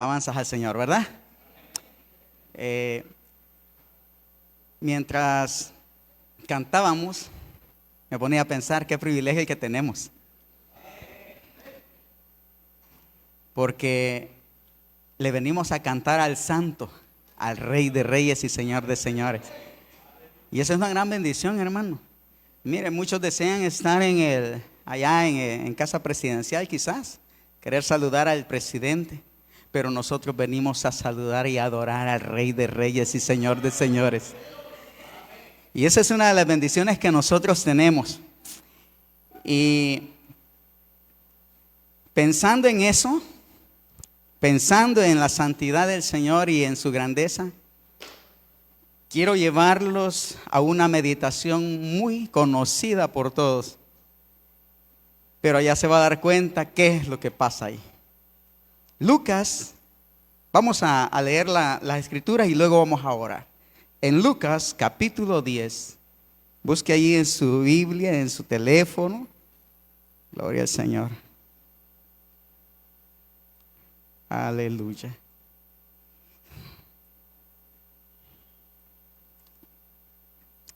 Alabanzas al Señor, ¿verdad? Mientras cantábamos, me ponía a pensar qué privilegio el que tenemos. Porque le venimos a cantar al Santo, al Rey de Reyes y Señor de Señores. Y esa es una gran bendición, hermano. Mire, muchos desean estar allá en casa presidencial quizás, querer saludar al presidente. Pero nosotros venimos a saludar y adorar al Rey de Reyes y Señor de Señores. Y esa es una de las bendiciones que nosotros tenemos. Y pensando en eso, pensando en la santidad del Señor y en su grandeza, quiero llevarlos a una meditación muy conocida por todos. Pero ya se va a dar cuenta qué es lo que pasa ahí. Lucas, vamos a leer la escritura y luego vamos a orar. En Lucas capítulo 10, busque ahí en su Biblia, en su teléfono. Gloria al Señor. Aleluya.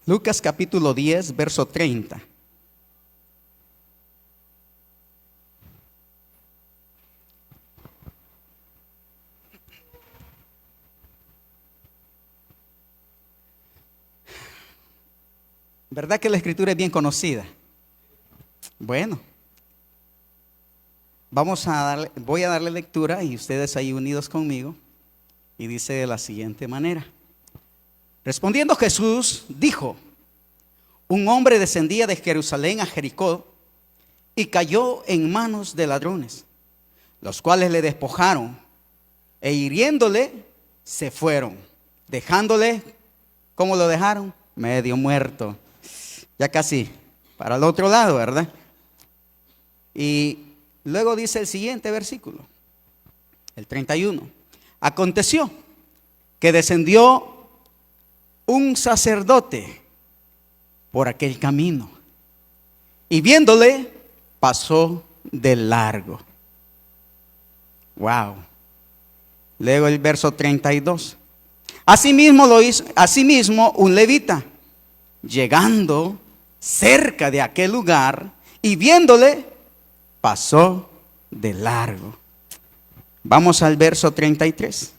Lucas capítulo 10, verso 30. ¿Verdad que la escritura es bien conocida? Bueno, voy a darle lectura y ustedes ahí unidos conmigo. Y dice de la siguiente manera. Respondiendo Jesús, dijo: un hombre descendía de Jerusalén a Jericó y cayó en manos de ladrones, los cuales le despojaron e hiriéndole se fueron, dejándole, ¿cómo lo dejaron? Medio muerto. Ya casi para el otro lado, ¿verdad? Y luego dice el siguiente versículo, el 31. Aconteció que descendió un sacerdote por aquel camino y viéndole pasó de largo. Wow. Luego el verso 32. Asimismo un levita, llegando cerca de aquel lugar y viéndole, pasó de largo. Vamos al verso 33.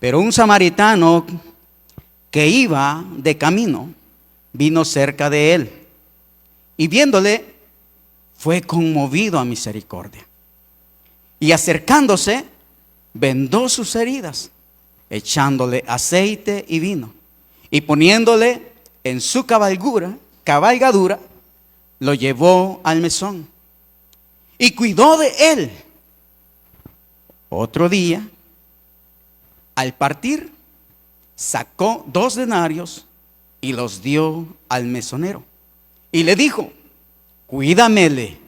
Pero un samaritano que iba de camino vino cerca de él y viéndole fue conmovido a misericordia. Y acercándose, vendó sus heridas, echándole aceite y vino, y poniéndole en su cabalgadura, lo llevó al mesón y cuidó de él. Otro día, al partir, sacó 2 denarios y los dio al mesonero y le dijo: cuídamele,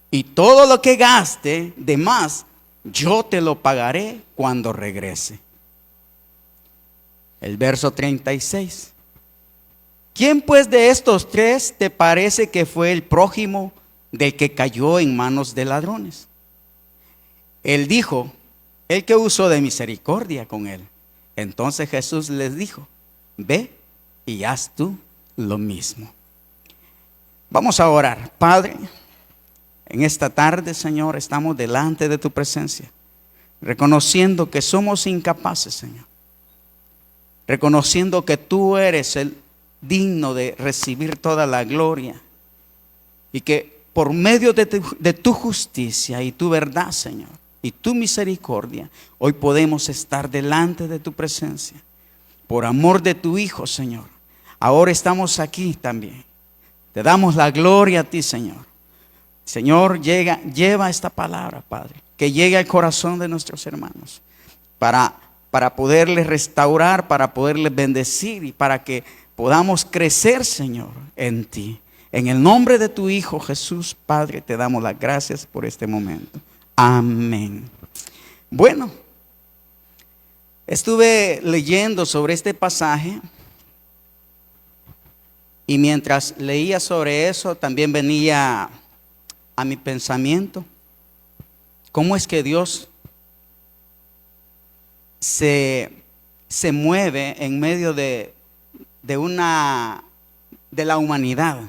y todo lo que gaste de más yo te lo pagaré cuando regrese. El verso 36. ¿Quién pues de estos 3 te parece que fue el prójimo del que cayó en manos de ladrones? Él dijo: el que usó de misericordia con él. Entonces Jesús les dijo: ve y haz tú lo mismo. Vamos a orar. Padre, en esta tarde, Señor, estamos delante de tu presencia, reconociendo que somos incapaces, Señor. Reconociendo que tú eres el digno de recibir toda la gloria. Y que por medio de tu justicia y tu verdad, Señor, y tu misericordia, hoy podemos estar delante de tu presencia. Por amor de tu Hijo, Señor. Ahora estamos aquí también. Te damos la gloria a ti, Señor. Señor, lleva esta palabra, Padre, que llegue al corazón de nuestros hermanos, para poderles restaurar, para poderles bendecir y para que podamos crecer, Señor, en ti. En el nombre de tu Hijo Jesús, Padre, te damos las gracias por este momento. Amén. Bueno, estuve leyendo sobre este pasaje y mientras leía sobre eso también venía a mi pensamiento cómo es que Dios se mueve en medio de la humanidad.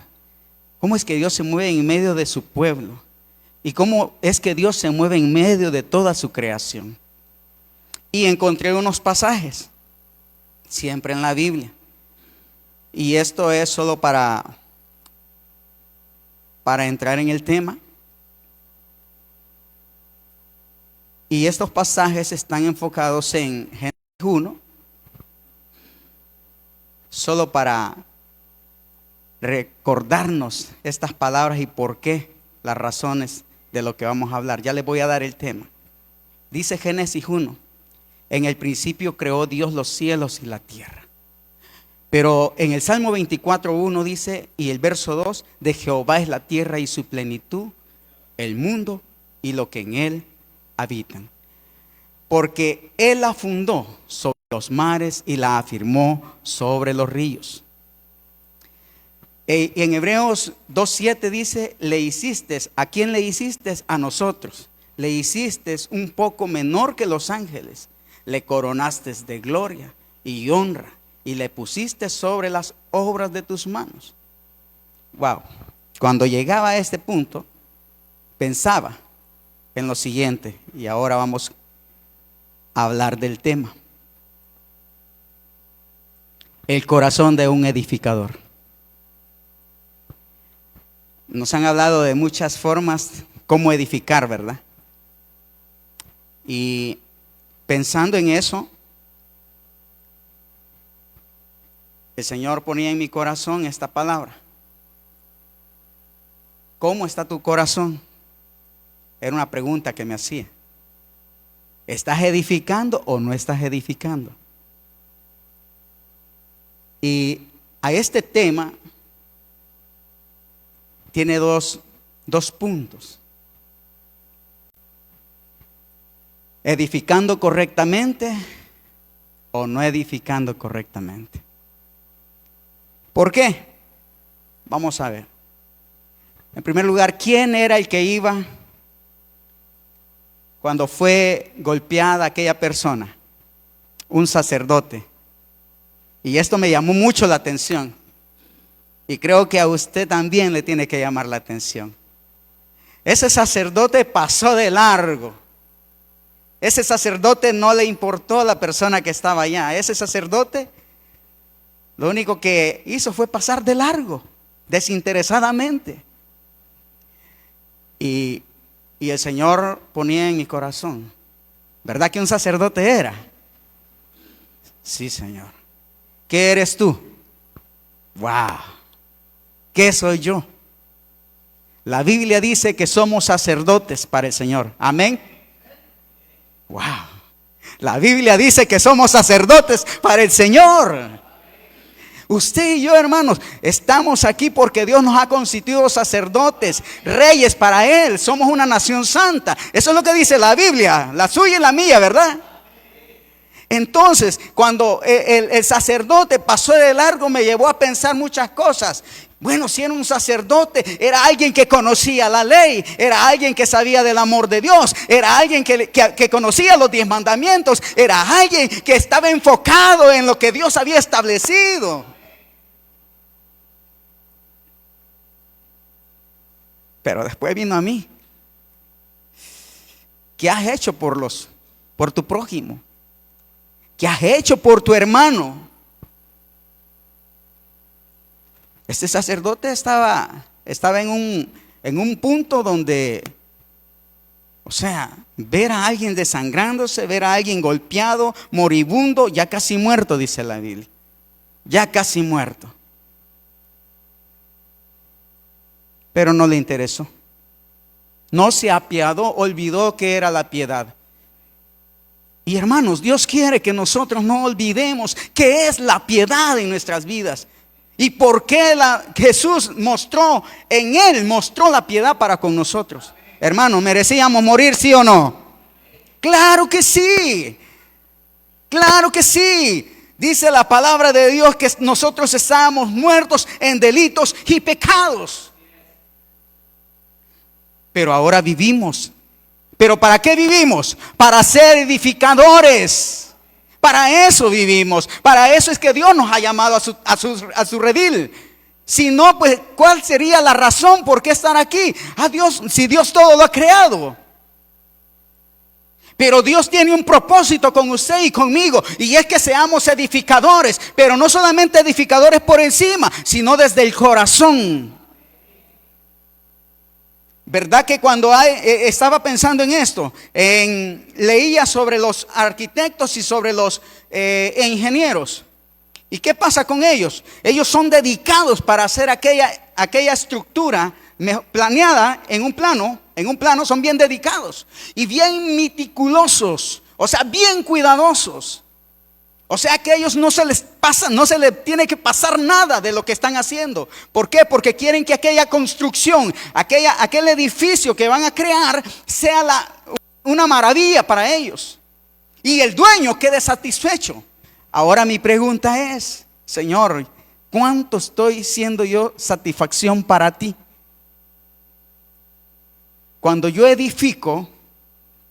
Cómo es que Dios se mueve en medio de su pueblo. Y cómo es que Dios se mueve en medio de toda su creación. Y encontré unos pasajes, siempre en la Biblia. Y esto es solo para entrar en el tema. Y estos pasajes están enfocados en Génesis 1, solo para recordarnos estas palabras y por qué, las razones de lo que vamos a hablar. Ya les voy a dar el tema. Dice Génesis 1, en el principio creó Dios los cielos y la tierra. Pero en el Salmo 24:1 dice, y el verso 2, de Jehová es la tierra y su plenitud, el mundo y lo que en él habitan. Porque él la fundó sobre los mares y la afirmó sobre los ríos. Y en Hebreos 2:7 dice, le hiciste, ¿a quién le hiciste? A nosotros. Le hiciste un poco menor que los ángeles. Le coronaste de gloria y honra y le pusiste sobre las obras de tus manos. Wow. Cuando llegaba a este punto, pensaba en lo siguiente, y ahora vamos a hablar del tema. El corazón de un edificador. Nos han hablado de muchas formas cómo edificar, ¿verdad? Y pensando en eso, el Señor ponía en mi corazón esta palabra. ¿Cómo está tu corazón? Era una pregunta que me hacía. ¿Estás edificando o no estás edificando? Y a este tema tiene dos puntos. ¿Edificando correctamente o no edificando correctamente? ¿Por qué? Vamos a ver. En primer lugar, ¿quién era el que iba cuando fue golpeada aquella persona? Un sacerdote. Y esto me llamó mucho la atención. Y creo que a usted también le tiene que llamar la atención. Ese sacerdote pasó de largo. Ese sacerdote no le importó a la persona que estaba allá. Ese sacerdote lo único que hizo fue pasar de largo, desinteresadamente. Y el Señor ponía en mi corazón, ¿verdad que un sacerdote era? Sí, Señor. ¿Qué eres tú? ¡Wow! ¿Qué soy yo? La Biblia dice que somos sacerdotes para el Señor. Amén. ¡Wow! La Biblia dice que somos sacerdotes para el Señor. Usted y yo, hermanos, estamos aquí porque Dios nos ha constituido sacerdotes, reyes para Él. Somos una nación santa. Eso es lo que dice la Biblia, la suya y la mía, ¿verdad? Entonces, cuando el sacerdote pasó de largo, me llevó a pensar muchas cosas. Bueno, si era un sacerdote, era alguien que conocía la ley, era alguien que sabía del amor de Dios, era alguien que conocía los 10 mandamientos, era alguien que estaba enfocado en lo que Dios había establecido. Pero después vino a mí. ¿Qué has hecho por tu prójimo? ¿Qué has hecho por tu hermano? Este sacerdote estaba en un punto donde, o sea, ver a alguien desangrándose, ver a alguien golpeado, moribundo, ya casi muerto, dice la Biblia. Ya casi muerto. Pero no le interesó. No se apiadó, olvidó que era la piedad. Y hermanos, Dios quiere que nosotros no olvidemos qué es la piedad en nuestras vidas. Y por qué Jesús mostró la piedad para con nosotros. Hermanos, ¿merecíamos morir, sí o no? Claro que sí. Claro que sí. Dice la palabra de Dios que nosotros estábamos muertos en delitos y pecados. Pero ahora vivimos. Pero ¿para qué vivimos? Para ser edificadores. Para eso vivimos. Para eso es que Dios nos ha llamado a su redil. Si no, pues, ¿cuál sería la razón por qué estar aquí? Dios, si Dios todo lo ha creado. Pero Dios tiene un propósito con usted y conmigo, y es que seamos edificadores, pero no solamente edificadores por encima, sino desde el corazón. ¿Verdad que cuando estaba pensando en esto, leía sobre los arquitectos y sobre los ingenieros? ¿Y qué pasa con ellos? Ellos son dedicados para hacer aquella estructura planeada en un plano, son bien dedicados y bien meticulosos, o sea, bien cuidadosos. O sea que a ellos no se les tiene que pasar nada de lo que están haciendo. ¿Por qué? Porque quieren que aquella construcción, aquel edificio que van a crear sea una maravilla para ellos. Y el dueño quede satisfecho. Ahora mi pregunta es, Señor, ¿cuánto estoy siendo yo satisfacción para ti? Cuando yo edifico,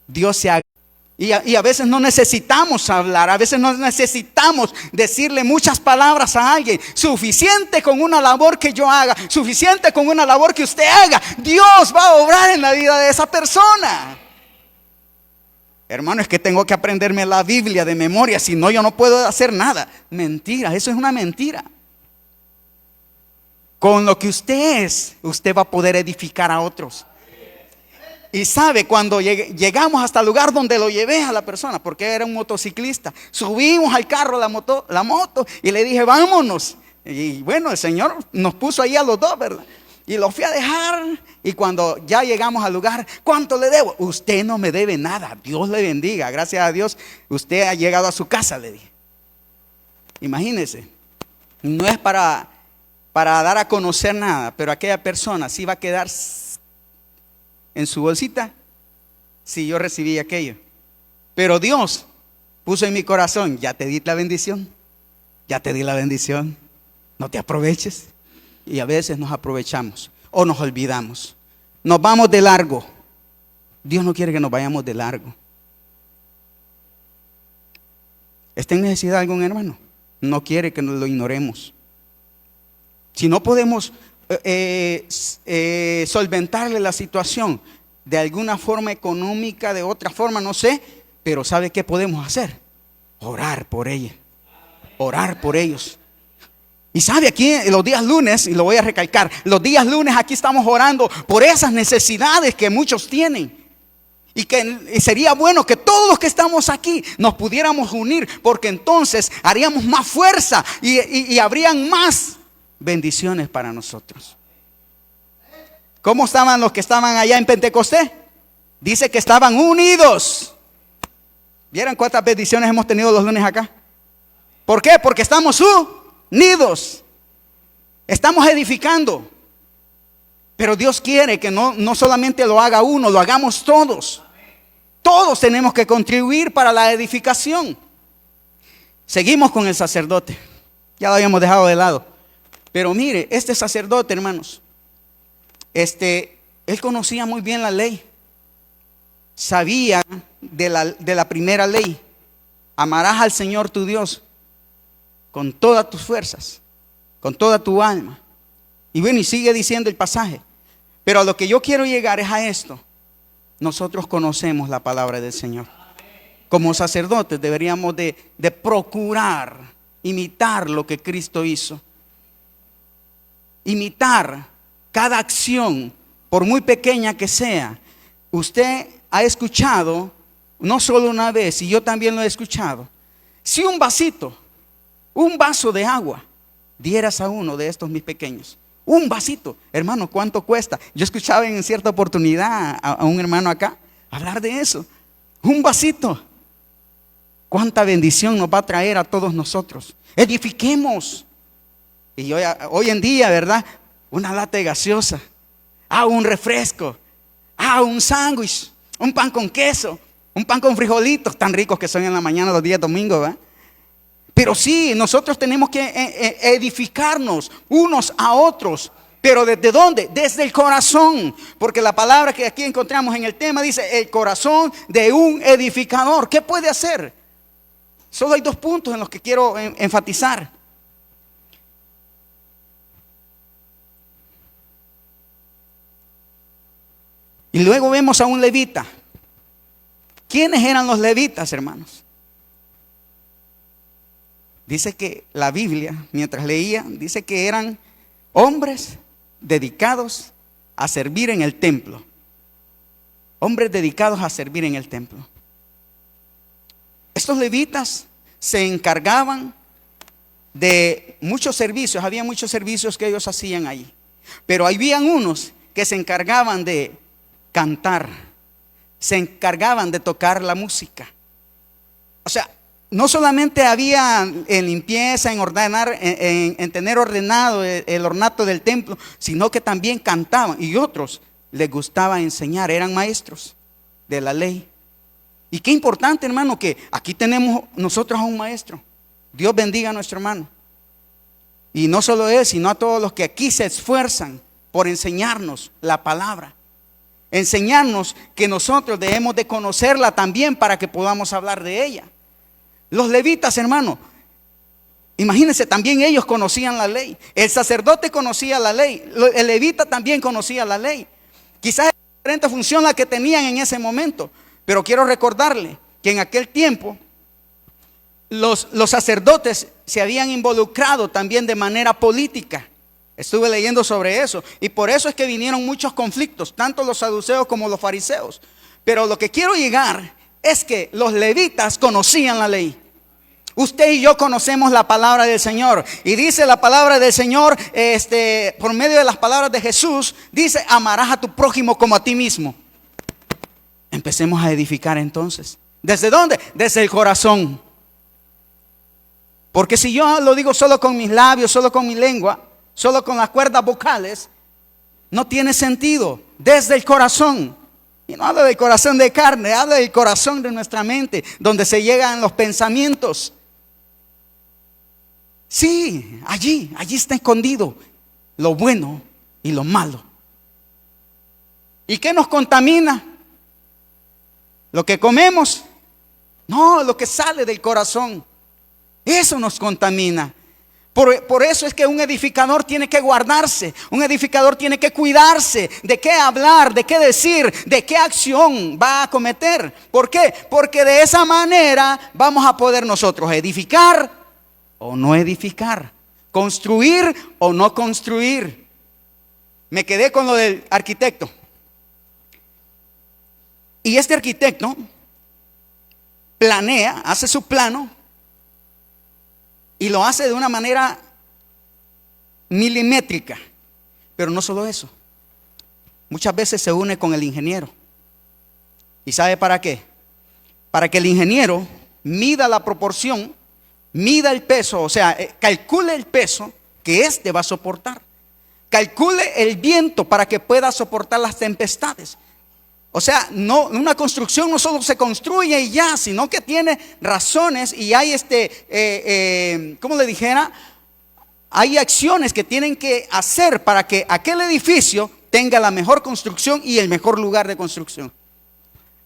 Dios se haga. Y a veces no necesitamos hablar, a veces no necesitamos decirle muchas palabras a alguien. Suficiente con una labor que yo haga, suficiente con una labor que usted haga. Dios va a obrar en la vida de esa persona. Hermano, es que tengo que aprenderme la Biblia de memoria, si no yo no puedo hacer nada. Mentira, eso es una mentira. Con lo que usted es, usted va a poder edificar a otros. Y sabe, cuando llegamos hasta el lugar donde lo llevé a la persona, porque era un motociclista, subimos al carro la moto y le dije, vámonos. Y bueno, el Señor nos puso ahí a los dos, ¿verdad? Y lo fui a dejar. Y cuando ya llegamos al lugar, ¿cuánto le debo? Usted no me debe nada, Dios le bendiga. Gracias a Dios, usted ha llegado a su casa, le dije. Imagínese, no es para dar a conocer nada, pero aquella persona sí va a quedar en su bolsita si yo recibí aquello. Pero Dios puso en mi corazón, ya te di la bendición, ya te di la bendición, no te aproveches. Y a veces nos aprovechamos o nos olvidamos, nos vamos de largo. Dios no quiere que nos vayamos de largo. ¿Está en necesidad algún hermano? No quiere que nos lo ignoremos. Si no podemos solventarle la situación de alguna forma económica, de otra forma, no sé, pero ¿sabe qué podemos hacer? Orar por ella, orar por ellos. Y sabe, aquí los días lunes, y lo voy a recalcar, los días lunes aquí estamos orando por esas necesidades que muchos tienen. Y que sería bueno que todos los que estamos aquí nos pudiéramos unir, porque entonces haríamos más fuerza y habrían más bendiciones para nosotros. ¿Cómo estaban los que estaban allá en Pentecostés? Dice que estaban unidos. ¿Vieron cuántas bendiciones hemos tenido los lunes acá? ¿Por qué? Porque estamos unidos. Estamos edificando. Pero Dios quiere que no solamente lo haga uno, lo hagamos todos. Todos tenemos que contribuir para la edificación. Seguimos con el sacerdote. Ya lo habíamos dejado de lado. Pero mire, este sacerdote, hermanos, él conocía muy bien la ley. Sabía de la primera ley. Amarás al Señor tu Dios con todas tus fuerzas, con toda tu alma. Y bueno, y sigue diciendo el pasaje. Pero a lo que yo quiero llegar es a esto. Nosotros conocemos la palabra del Señor. Como sacerdotes deberíamos de procurar imitar lo que Cristo hizo. Imitar cada acción, por muy pequeña que sea. Usted ha escuchado, no solo una vez, y yo también lo he escuchado. Si un vaso de agua dieras a uno de estos mis pequeños, un vasito, hermano, ¿cuánto cuesta? Yo escuchaba en cierta oportunidad a un hermano acá hablar de eso. Un vasito, cuánta bendición nos va a traer a todos nosotros. Edifiquemos. Y hoy en día, ¿verdad? Una lata de gaseosa, un refresco, un sándwich, un pan con queso, un pan con frijolitos, tan ricos que son en la mañana los días domingos, ¿verdad? Pero sí, nosotros tenemos que edificarnos unos a otros Pero ¿desde dónde? Desde el corazón. Porque la palabra que aquí encontramos en el tema dice el corazón de un edificador. ¿Qué puede hacer? Solo hay 2 puntos en los que quiero enfatizar. Y luego vemos a un levita. ¿Quiénes eran los levitas, hermanos? Dice que la Biblia, mientras leía, dice que eran hombres dedicados a servir en el templo. Hombres dedicados a servir en el templo. Estos levitas se encargaban de muchos servicios. Había muchos servicios que ellos hacían allí. Pero habían unos que se encargaban de cantar, se encargaban de tocar la música. O sea, no solamente había en limpieza, en ordenar, en tener ordenado el ornato del templo, sino que también cantaban. Y otros les gustaba enseñar, eran maestros de la ley. Y qué importante, hermano, que aquí tenemos nosotros a un maestro. Dios bendiga a nuestro hermano. Y no solo él, sino a todos los que aquí se esfuerzan por enseñarnos la palabra. Enseñarnos que nosotros debemos de conocerla también para que podamos hablar de ella. Los levitas, hermano, imagínense, también ellos conocían la ley. El sacerdote conocía la ley. El levita también conocía la ley. Quizás es diferente función la que tenían en ese momento. Pero quiero recordarle que en aquel tiempo los sacerdotes se habían involucrado también de manera política. Estuve leyendo sobre eso. Y por eso es que vinieron muchos conflictos, tanto los saduceos como los fariseos. Pero lo que quiero llegar es que los levitas conocían la ley. Usted y yo conocemos la palabra del Señor. Y dice la palabra del Señor, por medio de las palabras de Jesús, dice: amarás a tu prójimo como a ti mismo. Empecemos a edificar entonces. ¿Desde dónde? Desde el corazón. Porque si yo lo digo solo con mis labios, solo con mi lengua, solo con las cuerdas vocales, no tiene sentido. Desde el corazón. Y no habla del corazón de carne, habla del corazón de nuestra mente, donde se llegan los pensamientos. Sí, allí está escondido lo bueno y lo malo. ¿Y qué nos contamina? ¿Lo que comemos? No, lo que sale del corazón. Eso nos contamina. Por eso es que un edificador tiene que guardarse. Un edificador tiene que cuidarse de qué hablar, de qué decir, de qué acción va a cometer. ¿Por qué? Porque de esa manera vamos a poder nosotros edificar o no edificar, construir o no construir. Me quedé con lo del arquitecto. Y este arquitecto planea, hace su plano y lo hace de una manera milimétrica. Pero no solo eso. Muchas veces se une con el ingeniero. ¿Y sabe para qué? Para que el ingeniero mida la proporción, mida el peso, o sea, calcule el peso que éste va a soportar. Calcule el viento para que pueda soportar las tempestades. O sea, no, una construcción no solo se construye y ya, sino que tiene razones y hay ¿cómo le dijera? Hay acciones que tienen que hacer para que aquel edificio tenga la mejor construcción y el mejor lugar de construcción.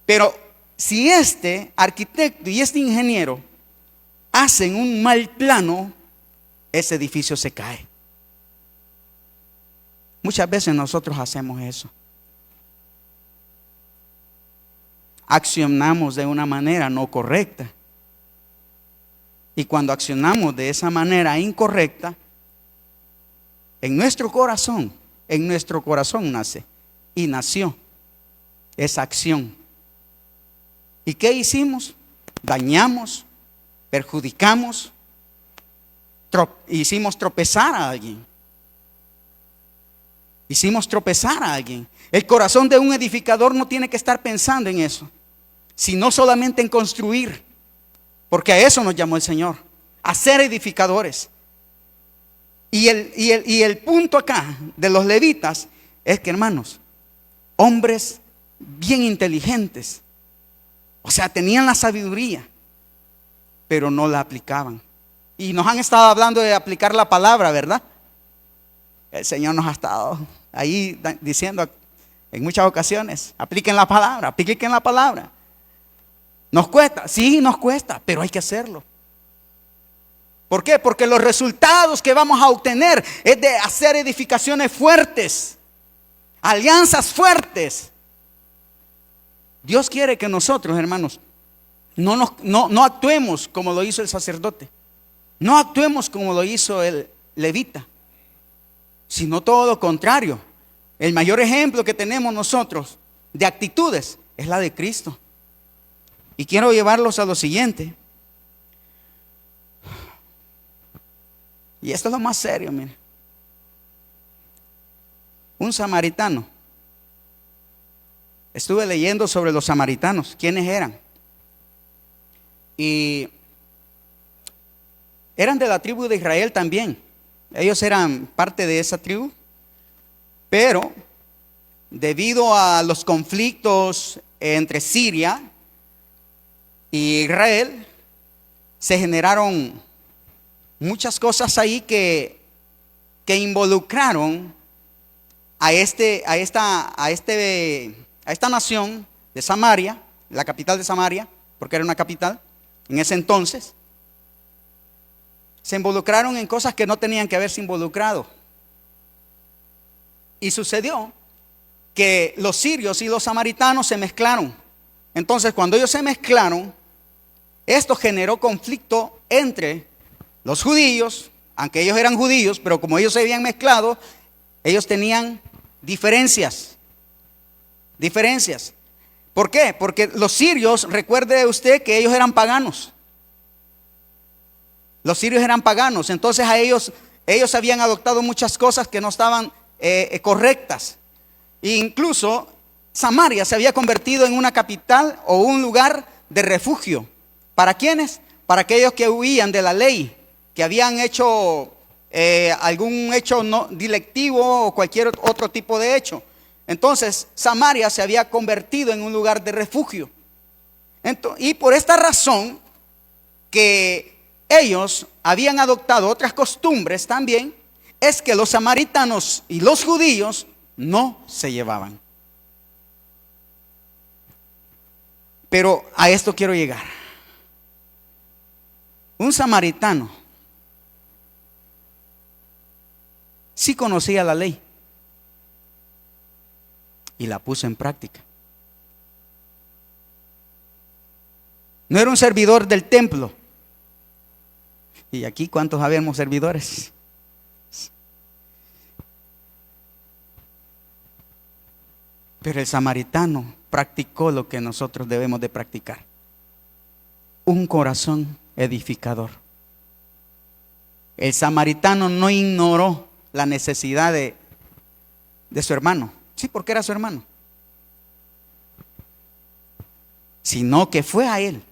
Pero si este arquitecto y este ingeniero hacen un mal plano, ese edificio se cae. Muchas veces nosotros hacemos eso. Accionamos de una manera no correcta. Y cuando accionamos de esa manera incorrecta, en nuestro corazón nace y nació esa acción. ¿Y qué hicimos? Dañamos, perjudicamos, hicimos tropezar a alguien. Hicimos tropezar a alguien. El corazón de un edificador no tiene que estar pensando en eso, sino solamente en construir. Porque a eso nos llamó el Señor, a ser edificadores. Y el punto acá de los levitas es que, hermanos, hombres bien inteligentes, o sea, tenían la sabiduría, pero no la aplicaban. Y nos han estado hablando de aplicar la palabra, ¿verdad? El Señor nos ha estado ahí diciendo en muchas ocasiones, apliquen la palabra, apliquen la palabra. ¿Nos cuesta? Sí, nos cuesta, pero hay que hacerlo. ¿Por qué? Porque los resultados que vamos a obtener es de hacer edificaciones fuertes, alianzas fuertes. Dios quiere que nosotros, hermanos, no actuemos como lo hizo el sacerdote, no actuemos como lo hizo el levita, sino todo lo contrario. El mayor ejemplo que tenemos nosotros de actitudes es la de Cristo. Y quiero llevarlos a lo siguiente. Y esto es lo más serio, mire. Un samaritano. Estuve leyendo sobre los samaritanos, quiénes eran. Y eran de la tribu de Israel también. Ellos eran parte de esa tribu. Pero debido a los conflictos entre Siria y Israel, se generaron muchas cosas ahí que involucraron a esta nación de Samaria, la capital de Samaria, porque era una capital en ese entonces. Se involucraron en cosas que no tenían que haberse involucrado. Y sucedió que los sirios y los samaritanos se mezclaron. Entonces, cuando ellos se mezclaron, esto generó conflicto entre los judíos, aunque ellos eran judíos, pero como ellos se habían mezclado, ellos tenían diferencias. ¿Por qué? Porque los sirios, recuerde usted que ellos eran paganos. Los sirios eran paganos, entonces a ellos habían adoptado muchas cosas que no estaban correctas. E incluso Samaria se había convertido en una capital o un lugar de refugio. ¿Para quiénes? Para aquellos que huían de la ley, que habían hecho algún hecho no delictivo o cualquier otro tipo de hecho. Entonces Samaria se había convertido en un lugar de refugio. Y por esta razón que ellos habían adoptado otras costumbres también, es que los samaritanos y los judíos no se llevaban. Pero a esto quiero llegar. Un samaritano sí conocía la ley y la puso en práctica. No era un servidor del templo. Y aquí, ¿cuántos habemos servidores? Pero el samaritano practicó lo que nosotros debemos de practicar. Un corazón edificador. El samaritano no ignoró la necesidad de su hermano. Sí, porque era su hermano. Sino que fue a él.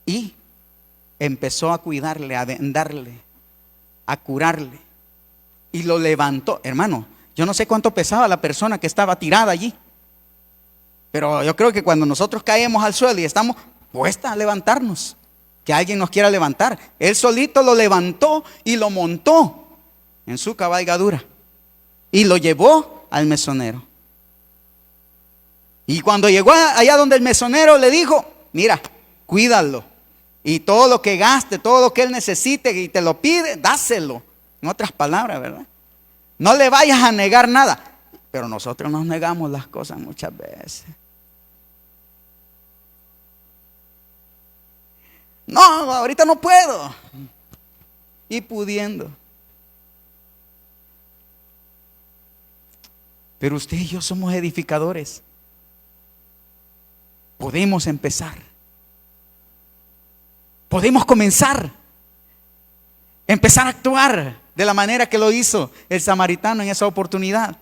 Y empezó a cuidarle, a vendarle, a curarle. Y lo levantó. Hermano, yo no sé cuánto pesaba la persona que estaba tirada allí. Pero yo creo que cuando nosotros caemos al suelo y estamos puestas a levantarnos, que alguien nos quiera levantar, él solito lo levantó y lo montó en su cabalgadura y lo llevó al mesonero. Y cuando llegó allá donde el mesonero le dijo: mira, cuídalo, y todo lo que gaste, todo lo que él necesite y te lo pide, dáselo. En otras palabras, ¿verdad? No le vayas a negar nada. Pero nosotros nos negamos las cosas muchas veces. No, ahorita no puedo. Y pudiendo. Pero usted y yo somos edificadores. Podemos empezar. Podemos comenzar. Empezar a actuar de la manera que lo hizo el samaritano en esa oportunidad.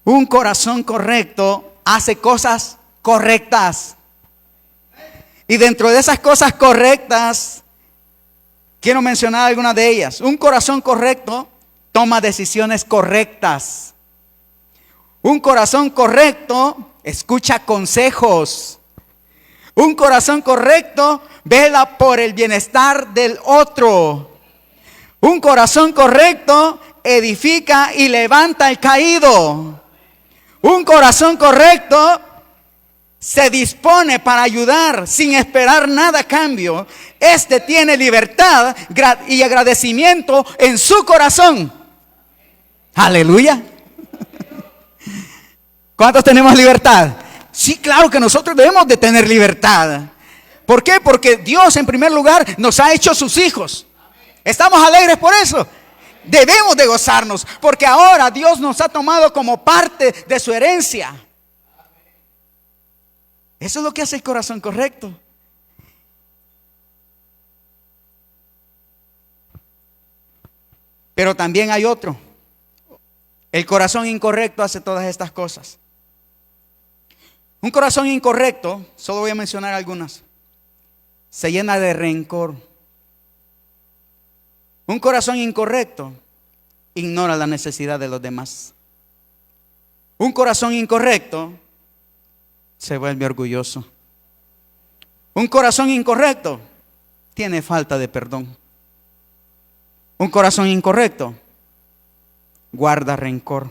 Un corazón correcto hace cosas correctas. Y dentro de esas cosas correctas, quiero mencionar algunas de ellas. Un corazón correcto toma decisiones correctas. Un corazón correcto escucha consejos. Un corazón correcto vela por el bienestar del otro. Un corazón correcto edifica y levanta al caído. Un corazón correcto se dispone para ayudar sin esperar nada a cambio. Este tiene libertad y agradecimiento en su corazón. Aleluya. ¿Cuántos tenemos libertad? Sí, claro que nosotros debemos de tener libertad. ¿Por qué? Porque Dios en primer lugar nos ha hecho sus hijos. ¿Estamos alegres por eso? Debemos de gozarnos, porque ahora Dios nos ha tomado como parte de su herencia. Eso es lo que hace el corazón correcto. Pero también hay otro. El corazón incorrecto hace todas estas cosas. Un corazón incorrecto, solo voy a mencionar algunas, se llena de rencor. Un corazón incorrecto ignora la necesidad de los demás. Un corazón incorrecto se vuelve orgulloso. Un corazón incorrecto tiene falta de perdón. Un corazón incorrecto guarda rencor.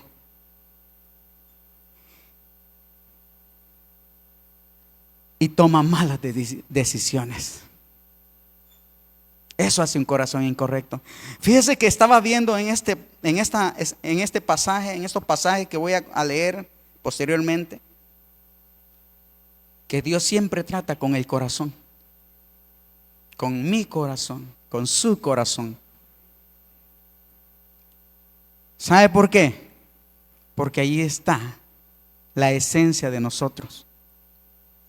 Y toma malas decisiones. Eso hace un corazón incorrecto. Fíjese que estaba viendo en estos pasajes que voy a leer posteriormente, que Dios siempre trata con el corazón, con mi corazón, con su corazón. ¿Sabe por qué? Porque ahí está la esencia de nosotros,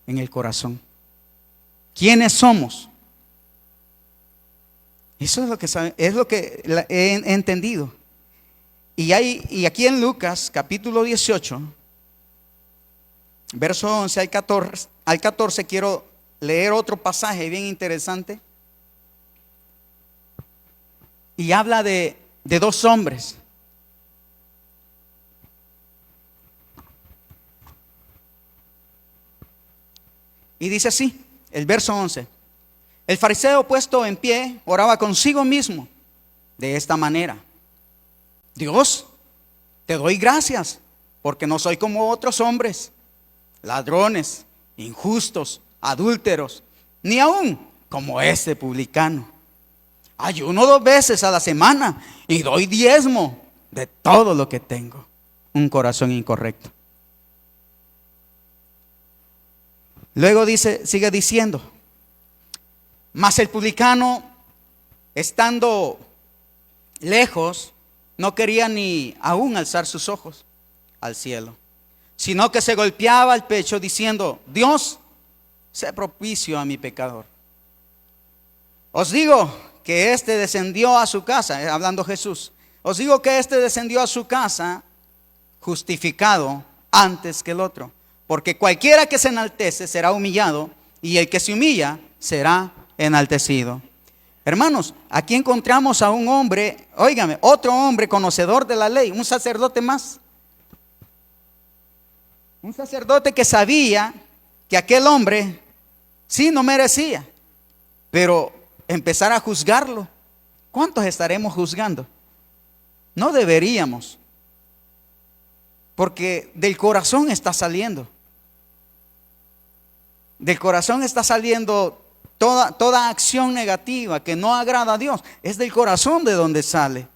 en el corazón. ¿Quiénes somos? Eso es lo que he entendido. Y aquí en Lucas capítulo 18, verso 11 al 14, quiero leer otro pasaje bien interesante. Y habla de dos hombres. Y dice así, el verso 11. El fariseo puesto en pie oraba consigo mismo de esta manera: Dios, te doy gracias porque no soy como otros hombres, ladrones, injustos, adúlteros, ni aún como este publicano. Ayuno 2 veces a la semana y doy diezmo de todo lo que tengo. Un corazón incorrecto. Luego sigue diciendo: mas el publicano, estando lejos, no quería ni aún alzar sus ojos al cielo, sino que se golpeaba el pecho diciendo: Dios, sé propicio a mi pecador. Os digo que este descendió a su casa, hablando Jesús, os digo que este descendió a su casa justificado antes que el otro. Porque cualquiera que se enaltece será humillado, y el que se humilla será enaltecido. Hermanos, aquí encontramos a un hombre, óigame, otro hombre conocedor de la ley, un sacerdote más. Un sacerdote que sabía que aquel hombre sí no merecía, pero empezar a juzgarlo. ¿Cuántos estaremos juzgando? No deberíamos, porque del corazón está saliendo. Del corazón está saliendo toda acción negativa que no agrada a Dios. Es del corazón de donde sale.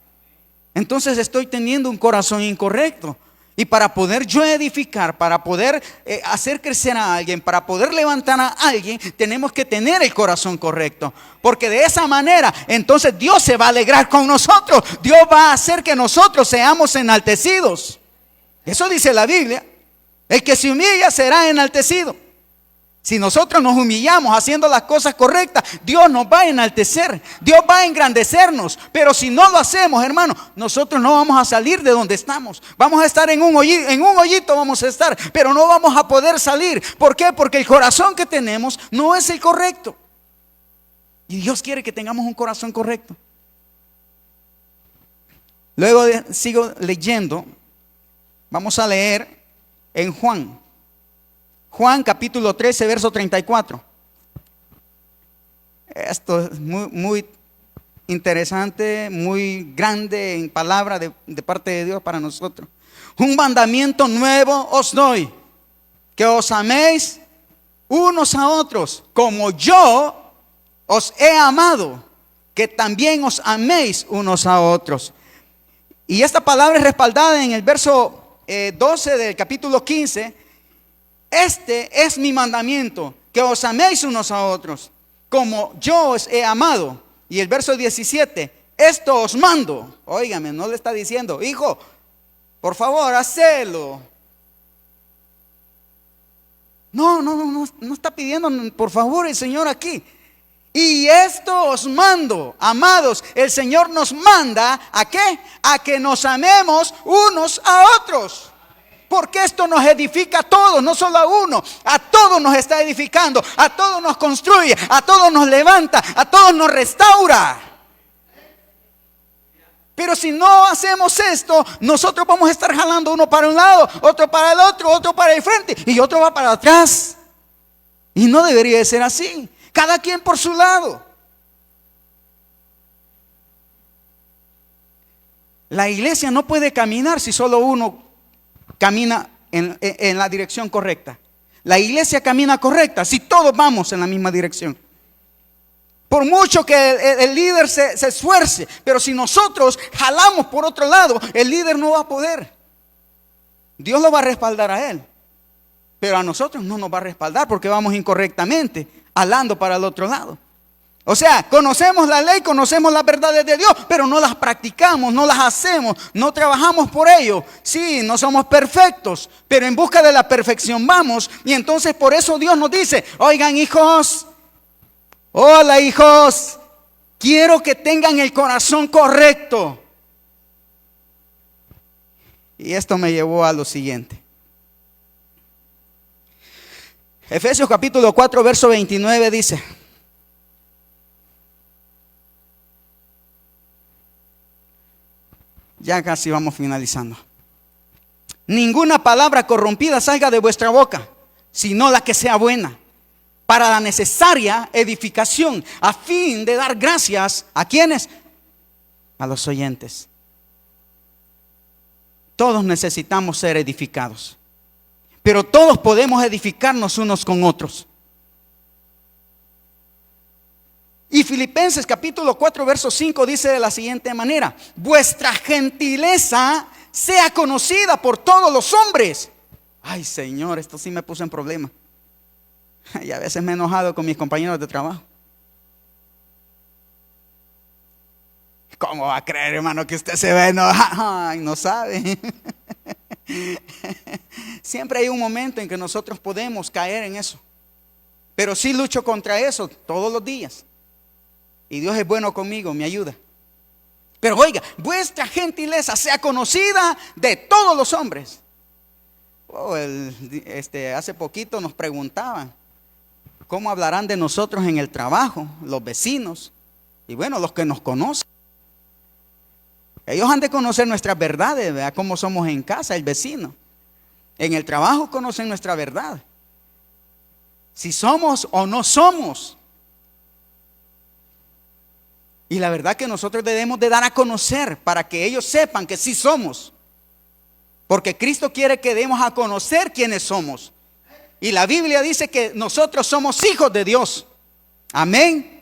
Entonces estoy teniendo un corazón incorrecto. Y para poder yo edificar, para poder hacer crecer a alguien, para poder levantar a alguien, tenemos que tener el corazón correcto. Porque de esa manera, entonces Dios se va a alegrar con nosotros. Dios va a hacer que nosotros seamos enaltecidos. Eso dice la Biblia. El que se humilla será enaltecido. Si nosotros nos humillamos haciendo las cosas correctas, Dios nos va a enaltecer, Dios va a engrandecernos. Pero si no lo hacemos, hermano, nosotros no vamos a salir de donde estamos. Vamos a estar en un hoyito vamos a estar, pero no vamos a poder salir. ¿Por qué? Porque el corazón que tenemos no es el correcto. Y Dios quiere que tengamos un corazón correcto. Luego sigo leyendo. Vamos a leer en Juan capítulo 13, verso 34. Esto es muy interesante, muy grande en palabra de parte de Dios para nosotros. Un mandamiento nuevo os doy, que os améis unos a otros, como yo os he amado, que también os améis unos a otros. Y esta palabra es respaldada en el verso 12 del capítulo 15. Este es mi mandamiento, que os améis unos a otros, como yo os he amado. Y el verso 17, esto os mando. Óigame, no le está diciendo, hijo, por favor, hacelo. No está pidiendo por favor el Señor aquí. Y esto os mando, amados, el Señor nos manda ¿a qué? A que nos amemos unos a otros. Porque esto nos edifica a todos, no solo a uno. A todos nos está edificando, a todos nos construye, a todos nos levanta, a todos nos restaura. Pero si no hacemos esto, nosotros vamos a estar jalando uno para un lado, otro para el otro, otro para el frente y otro va para atrás. Y no debería de ser así. Cada quien por su lado. La iglesia no puede caminar si solo uno camina en la dirección correcta. La iglesia camina correcta si todos vamos en la misma dirección. Por mucho que el líder se esfuerce, pero si nosotros jalamos por otro lado, el líder no va a poder. Dios lo va a respaldar a él, pero a nosotros no nos va a respaldar porque vamos incorrectamente, jalando para el otro lado. O sea, conocemos la ley, conocemos las verdades de Dios, pero no las practicamos, no las hacemos, no trabajamos por ello. Sí, no somos perfectos, pero en busca de la perfección vamos. Y entonces por eso Dios nos dice, oigan hijos, hola hijos, quiero que tengan el corazón correcto. Y esto me llevó a lo siguiente. Efesios capítulo 4, verso 29 dice: ya casi vamos finalizando. Ninguna palabra corrompida salga de vuestra boca, sino la que sea buena, para la necesaria edificación, a fin de dar gracias ¿a quiénes? A los oyentes. Todos necesitamos ser edificados, pero todos podemos edificarnos unos con otros. Y Filipenses capítulo 4 verso 5 dice de la siguiente manera: vuestra gentileza sea conocida por todos los hombres. Ay Señor, esto sí me puso en problema. Y a veces me he enojado con mis compañeros de trabajo. ¿Cómo va a creer, hermano, que usted se va a enojar? Ay, no sabe. Siempre hay un momento en que nosotros podemos caer en eso, pero sí lucho contra eso todos los días. Y Dios es bueno conmigo, me ayuda. Pero oiga, vuestra gentileza sea conocida de todos los hombres. Hace poquito nos preguntaban cómo hablarán de nosotros en el trabajo, los vecinos. Y bueno, los que nos conocen, ellos han de conocer nuestras verdades, ¿verdad? Cómo somos en casa, el vecino. En el trabajo conocen nuestra verdad, si somos o no somos. Y la verdad que nosotros debemos de dar a conocer para que ellos sepan que sí somos. Porque Cristo quiere que demos a conocer quiénes somos. Y la Biblia dice que nosotros somos hijos de Dios. Amén.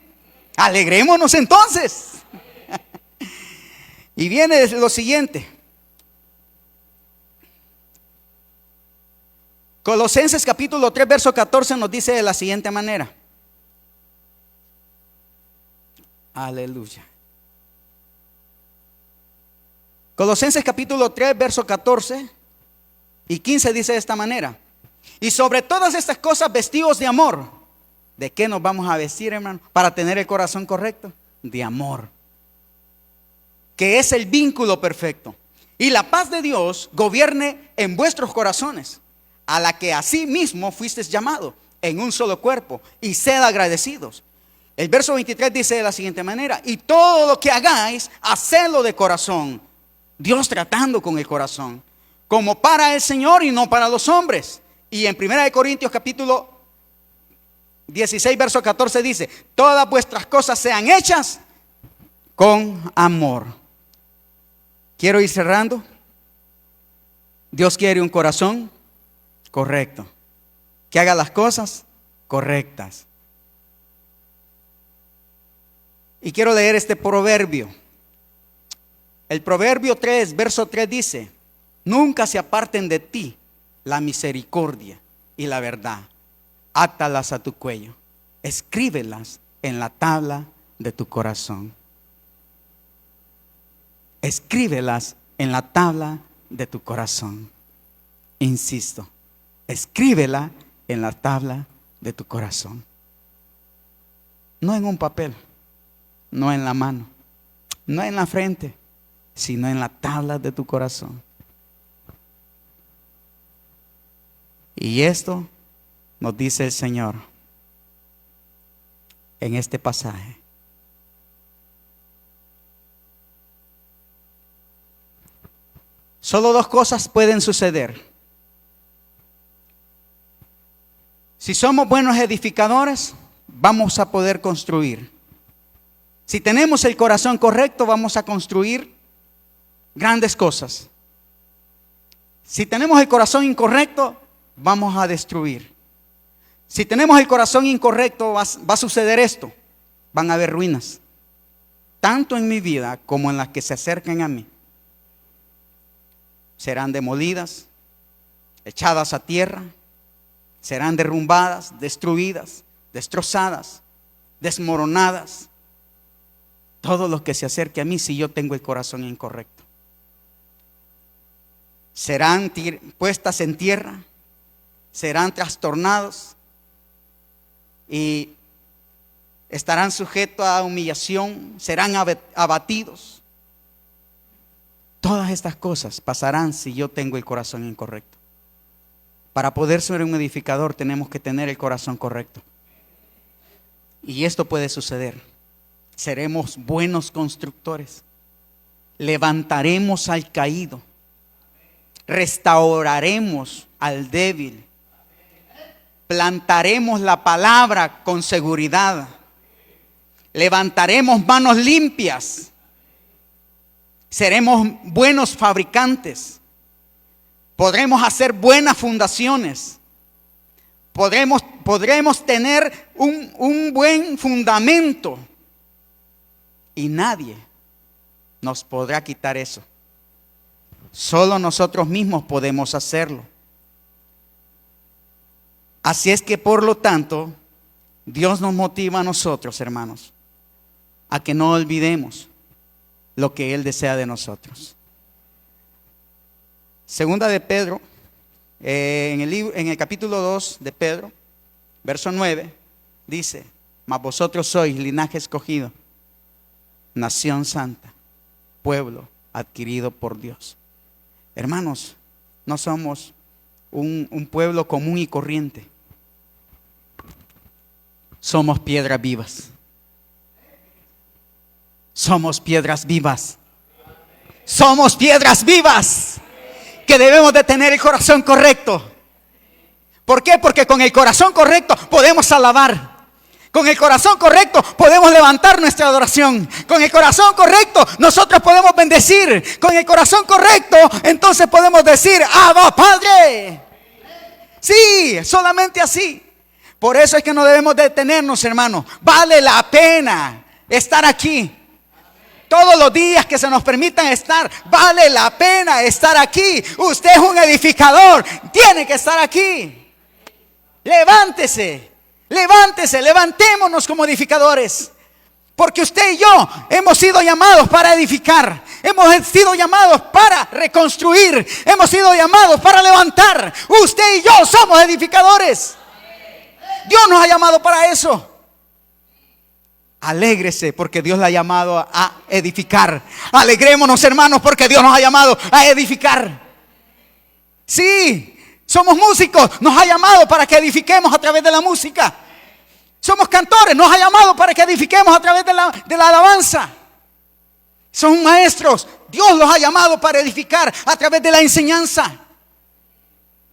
Alegrémonos entonces. Y viene lo siguiente. Colosenses capítulo 3 verso 14 nos dice de la siguiente manera. Aleluya. Colosenses capítulo 3 verso 14 y 15 dice de esta manera: y sobre todas estas cosas vestidos de amor. ¿De qué nos vamos a vestir, hermano? Para tener el corazón correcto. De amor, que es el vínculo perfecto. Y la paz de Dios gobierne en vuestros corazones, a la que así mismo fuisteis llamados en un solo cuerpo, y sed agradecidos. El verso 23 dice de la siguiente manera: y todo lo que hagáis, hacedlo de corazón. Dios tratando con el corazón, como para el Señor y no para los hombres. Y en 1 Corintios capítulo 16, verso 14 dice: todas vuestras cosas sean hechas con amor. Quiero ir cerrando. Dios quiere un corazón correcto, que haga las cosas correctas. Y quiero leer este proverbio. El proverbio 3, verso 3 dice: nunca se aparten de ti la misericordia y la verdad. Átalas a tu cuello, escríbelas en la tabla de tu corazón. Escríbelas en la tabla de tu corazón. Insisto, escríbela en la tabla de tu corazón. No en un papel, no en la mano, no en la frente, sino en la tabla de tu corazón. Y esto nos dice el Señor en este pasaje. Solo dos cosas pueden suceder. Si somos buenos edificadores, vamos a poder construir. Si tenemos el corazón correcto, vamos a construir grandes cosas. Si tenemos el corazón incorrecto, vamos a destruir. Si tenemos el corazón incorrecto, va a suceder esto: van a haber ruinas, tanto en mi vida como en las que se acercan a mí. Serán demolidas, echadas a tierra, serán derrumbadas, destruidas, destrozadas, desmoronadas. Todo lo que se acerque a mí, si yo tengo el corazón incorrecto, serán puestas en tierra, serán trastornados y estarán sujetos a humillación, serán abatidos. Todas estas cosas pasarán si yo tengo el corazón incorrecto. Para poder ser un edificador tenemos que tener el corazón correcto. Y esto puede suceder. Seremos buenos constructores. Levantaremos al caído. Restauraremos al débil. Plantaremos la palabra con seguridad. Levantaremos manos limpias. Seremos buenos fabricantes. Podremos hacer buenas fundaciones. Podremos tener un buen fundamento. Y nadie nos podrá quitar eso. Solo nosotros mismos podemos hacerlo. Así es que, por lo tanto, Dios nos motiva a nosotros, hermanos, a que no olvidemos lo que Él desea de nosotros. Segunda de Pedro, en el capítulo 2 de Pedro, verso 9, dice: mas vosotros sois linaje escogido, nación santa, pueblo adquirido por Dios. Hermanos, no somos un pueblo común y corriente. Somos piedras vivas. Somos piedras vivas. Somos piedras vivas que debemos de tener el corazón correcto. ¿Por qué? Porque con el corazón correcto podemos alabar. Con el corazón correcto podemos levantar nuestra adoración. Con el corazón correcto nosotros podemos bendecir. Con el corazón correcto entonces podemos decir: Abba, Padre. Sí, solamente así. Por eso es que no debemos detenernos, hermanos. Vale la pena estar aquí. Todos los días que se nos permitan estar, vale la pena estar aquí. Usted es un edificador, tiene que estar aquí. Levántese, levántese, levantémonos como edificadores. Porque usted y yo hemos sido llamados para edificar. Hemos sido llamados para reconstruir. Hemos sido llamados para levantar. Usted y yo somos edificadores. Dios nos ha llamado para eso. Alégrese porque Dios le ha llamado a edificar. Alegrémonos, hermanos, porque Dios nos ha llamado a edificar. Sí, somos músicos, nos ha llamado para que edifiquemos a través de la música. Somos cantores, nos ha llamado para que edifiquemos a través de la alabanza. Son maestros, Dios los ha llamado para edificar a través de la enseñanza.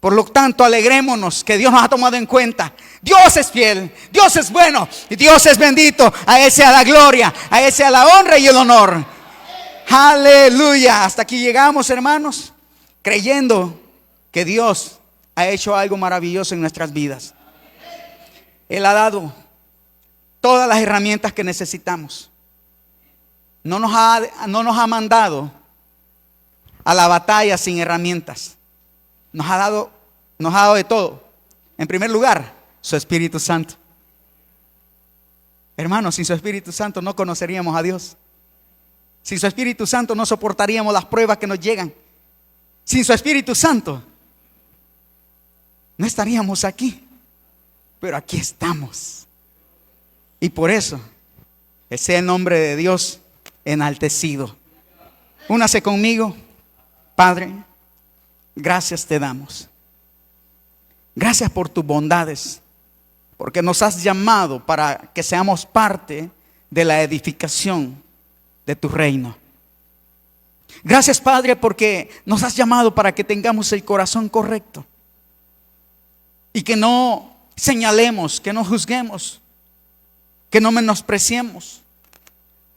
Por lo tanto, alegrémonos que Dios nos ha tomado en cuenta. Dios es fiel, Dios es bueno y Dios es bendito. A Él sea la gloria, a Él sea la honra y el honor. Aleluya. Hasta aquí llegamos, hermanos, creyendo que Dios ha hecho algo maravilloso en nuestras vidas. Él ha dado todas las herramientas que necesitamos. No nos ha mandado a la batalla sin herramientas. Nos ha dado de todo. En primer lugar, su Espíritu Santo. Hermanos, sin su Espíritu Santo no conoceríamos a Dios. Sin su Espíritu Santo no soportaríamos las pruebas que nos llegan. Sin su Espíritu Santo no estaríamos aquí. Pero aquí estamos. Y por eso, sea el nombre de Dios enaltecido. Únase conmigo. Padre, gracias te damos. Gracias por tus bondades, porque nos has llamado para que seamos parte de la edificación de tu reino. Gracias, Padre, porque nos has llamado para que tengamos el corazón correcto y que no señalemos, que no juzguemos, que no menospreciemos,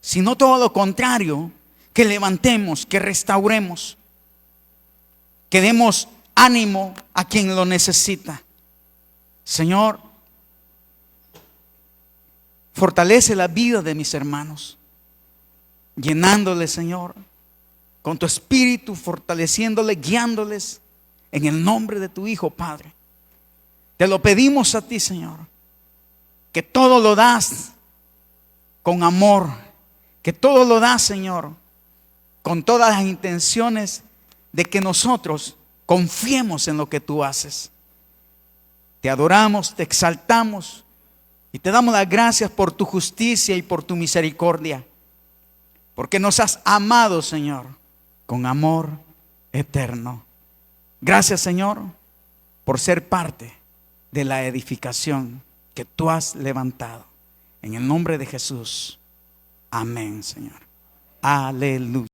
sino todo lo contrario, que levantemos, que restauremos, que demos ánimo a quien lo necesita. Señor, fortalece la vida de mis hermanos, llenándoles, Señor, con tu espíritu, fortaleciéndoles, guiándoles en el nombre de tu Hijo, Padre. Te lo pedimos a ti, Señor, que todo lo das con amor, que todo lo das, Señor, con todas las intenciones de que nosotros confiemos en lo que tú haces. Te adoramos, te exaltamos y te damos las gracias por tu justicia y por tu misericordia, porque nos has amado, Señor, con amor eterno. Gracias, Señor, por ser parte de la edificación que tú has levantado. En el nombre de Jesús. Amén, Señor. Aleluya.